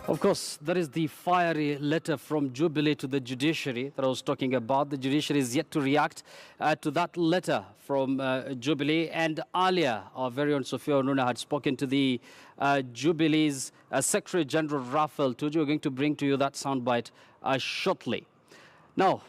Of course, there is the fiery letter from Jubilee to the judiciary that I was talking about. The judiciary is yet to react to that letter from Jubilee. And earlier, our very own Sophia Onuna had spoken to the Jubilee's Secretary General Raphael Tuju. We're going to bring to you that soundbite shortly. Now,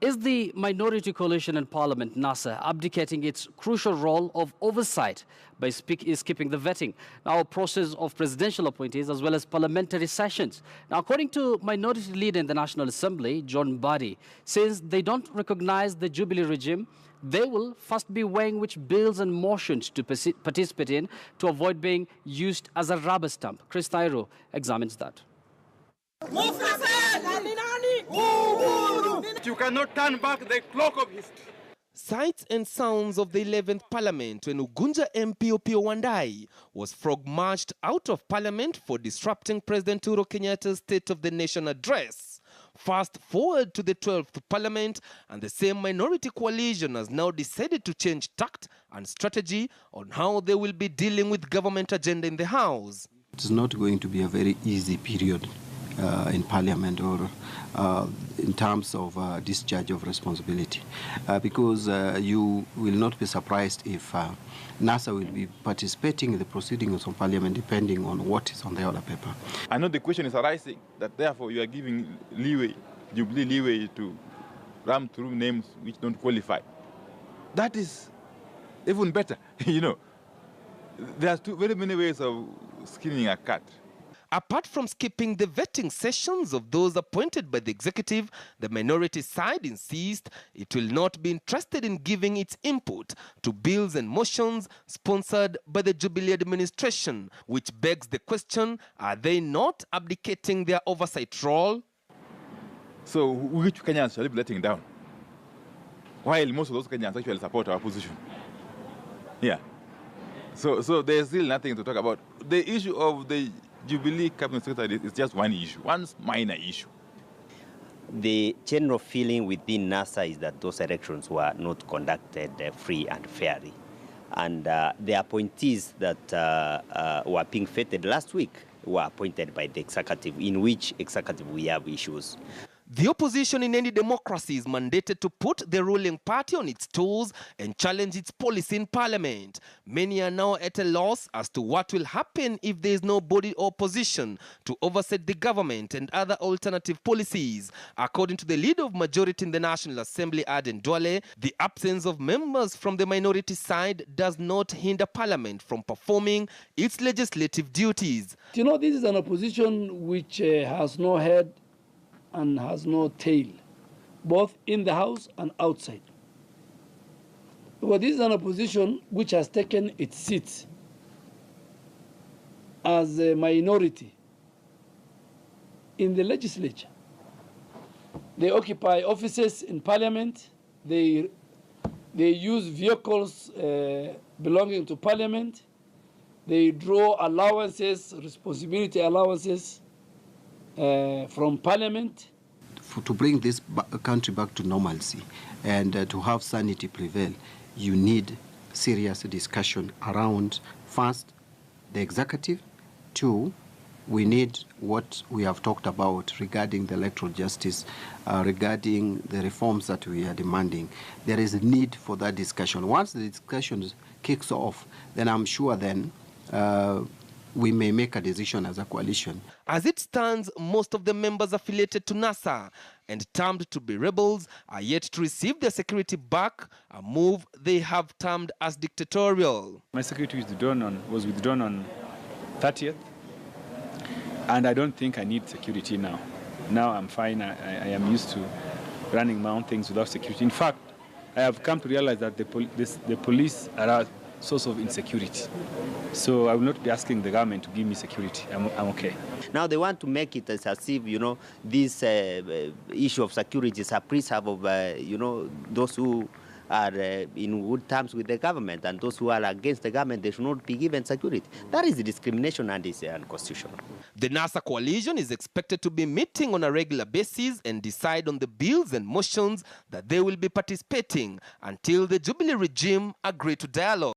is the minority coalition in Parliament, NASA, abdicating its crucial role of oversight by skipping the vetting, now process of presidential appointees as well as parliamentary sessions? Now, according to Minority Leader in the National Assembly, John Buddy, since they don't recognize the Jubilee regime, they will first be weighing which bills and motions to participate in to avoid being used as a rubber stamp. Chris Tairo examines that. You cannot turn back the clock of history. Sights and sounds of the 11th Parliament when Ugunja MP Opiyo Wandayi was frog-marched out of Parliament for disrupting President Uhuru Kenyatta's State of the Nation address. Fast forward to the 12th Parliament, and the same minority coalition has now decided to change tact and strategy on how they will be dealing with government agenda in the House. It's not going to be a very easy period in Parliament or in terms of discharge of responsibility, because you will not be surprised if NASA will be participating in the proceedings of Parliament depending on what is on the order paper. I know the question is arising that therefore you are giving Jubilee leeway to ram through names which don't qualify. That is even better. You know, there are very many ways of skinning a cat. Apart from skipping the vetting sessions of those appointed by the executive, the minority side insists it will not be interested in giving its input to bills and motions sponsored by the Jubilee administration, which begs the question, are they not abdicating their oversight role? So which Kenyans shall we be letting down? While most of those Kenyans actually support our position. Yeah. So there's still nothing to talk about. The issue of the Jubilee Cabinet Secretary is just one issue, one minor issue. The general feeling within NASA is that those elections were not conducted free and fairly. And the appointees that were being vetted last week were appointed by the executive, in which executive we have issues. The opposition in any democracy is mandated to put the ruling party on its toes and challenge its policy in Parliament. Many are now at a loss as to what will happen if there is no body or position to oversee the government and other alternative policies. According to the leader of majority in the National Assembly, Aden Duale, the absence of members from the minority side does not hinder Parliament from performing its legislative duties. You know, this is an opposition which has no head and has no tail, both in the House and outside. Because this is an opposition which has taken its seats as a minority in the legislature. They occupy offices in Parliament. They use vehicles belonging to Parliament. They draw allowances, responsibility allowances, from Parliament. To bring this country back to normalcy and to have sanity prevail, you need serious discussion around, first, the executive. Two, we need what we have talked about regarding the electoral justice, regarding the reforms that we are demanding. There is a need for that discussion. Once the discussion kicks off, then I'm sure then we may make a decision as a coalition. As it stands, most of the members affiliated to NASA and termed to be rebels are yet to receive their security back, a move they have termed as dictatorial. My security was withdrawn on 30th, and I don't think I need security now. Now I'm fine. I am used to running my own things without security. In fact, I have come to realize that the police are a source of insecurity. So I will not be asking the government to give me security. I'm okay. Now they want to make it as if, you know, this issue of security is a preserve of, you know, those who are in good terms with the government, and those who are against the government, they should not be given security. That is discrimination and is unconstitutional. The NASA coalition is expected to be meeting on a regular basis and decide on the bills and motions that they will be participating until the Jubilee regime agree to dialogue.